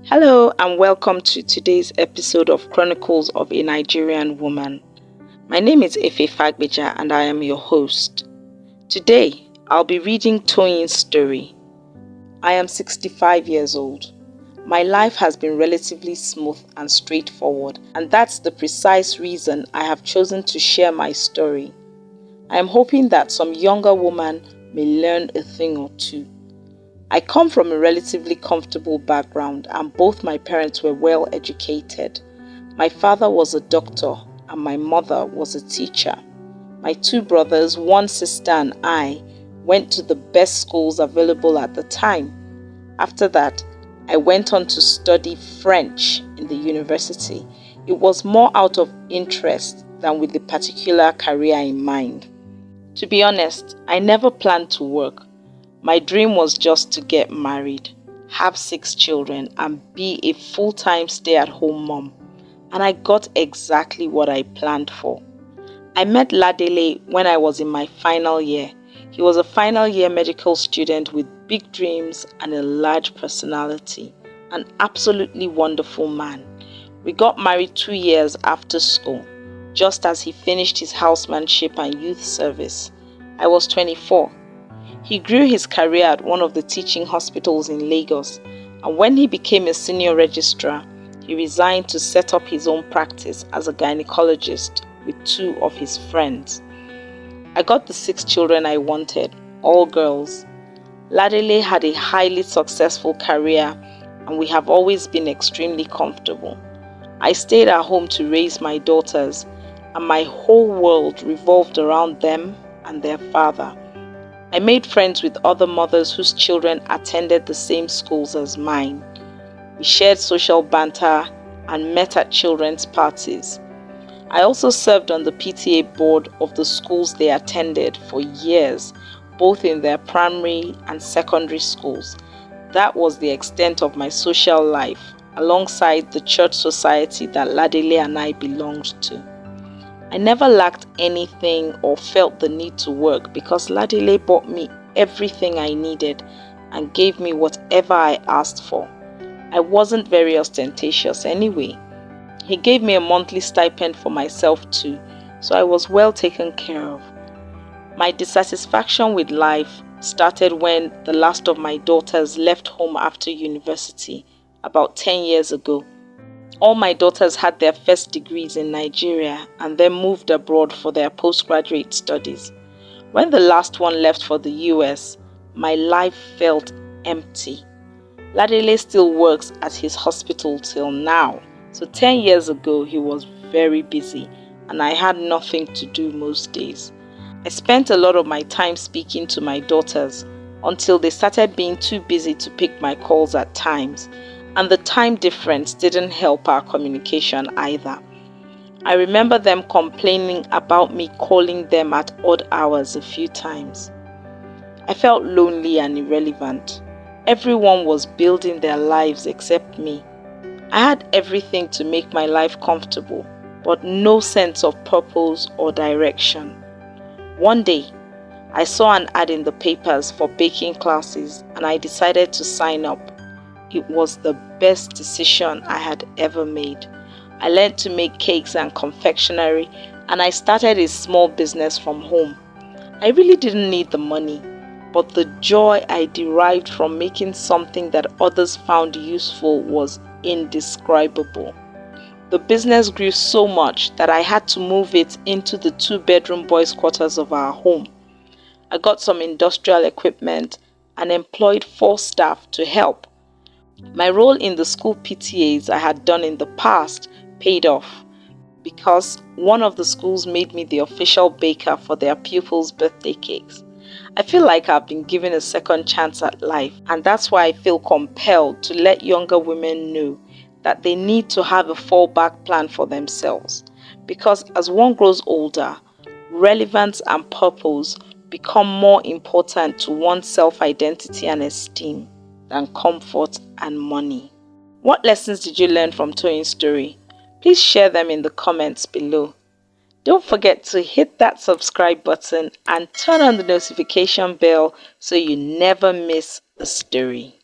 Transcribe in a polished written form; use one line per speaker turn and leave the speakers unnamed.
Hello and welcome to today's episode of Chronicles of a Nigerian Woman. My name is Fagbeja and I am your host. Today, I'll be reading Toyin's story. I am 65 years old. My life has been relatively smooth and straightforward, and that's the precise reason I have chosen to share my story. I am hoping that some younger woman may learn a thing or two. I come from a relatively comfortable background and both my parents were well educated. My father was a doctor and my mother was a teacher. My two brothers, one sister and I went to the best schools available at the time. After that, I went on to study French in the university. It was more out of interest than with a particular career in mind. To be honest, I never planned to work. My dream was just to get married, have 6 children, and be a full-time stay-at-home mom. And I got exactly what I planned for. I met Ladele when I was in my final year. He was a final year medical student with big dreams and a large personality. An absolutely wonderful man. We got married 2 years after school, just as he finished his housemanship and youth service. I was 24. He grew his career at one of the teaching hospitals in Lagos, and when he became a senior registrar, he resigned to set up his own practice as a gynecologist with 2 of his friends. I got the 6 children I wanted, all girls. Ladele had a highly successful career, and we have always been extremely comfortable. I stayed at home to raise my daughters, and my whole world revolved around them and their father. I made friends with other mothers whose children attended the same schools as mine. We shared social banter and met at children's parties. I also served on the PTA board of the schools they attended for years, both in their primary and secondary schools. That was the extent of my social life, alongside the church society that Ladele and I belonged to. I never lacked anything or felt the need to work because Ladele bought me everything I needed and gave me whatever I asked for. I wasn't very ostentatious anyway. He gave me a monthly stipend for myself too, so I was well taken care of. My dissatisfaction with life started when the last of my daughters left home after university about 10 years ago. All my daughters had their first degrees in Nigeria and then moved abroad for their postgraduate studies. When the last one left for the US, my life felt empty. Ladele still works at his hospital till now, so 10 years ago he was very busy and I had nothing to do most days. I spent a lot of my time speaking to my daughters until they started being too busy to pick my calls at times. And the time difference didn't help our communication either. I remember them complaining about me calling them at odd hours a few times. I felt lonely and irrelevant. Everyone was building their lives except me. I had everything to make my life comfortable, but no sense of purpose or direction. One day, I saw an ad in the papers for baking classes and I decided to sign up. It was the best decision I had ever made. I learned to make cakes and confectionery, and I started a small business from home. I really didn't need the money, but the joy I derived from making something that others found useful was indescribable. The business grew so much that I had to move it into the 2-bedroom boys' quarters of our home. I got some industrial equipment and employed 4 staff to help. My role in the school PTAs I had done in the past paid off because one of the schools made me the official baker for their pupils' birthday cakes. I feel like I've been given a second chance at life, and that's why I feel compelled to let younger women know that they need to have a fallback plan for themselves, because as one grows older, relevance and purpose become more important to one's self-identity and esteem than comfort and money. What lessons did you learn from Toyin's story? Please share them in the comments below. Don't forget to hit that subscribe button and turn on the notification bell so you never miss a story.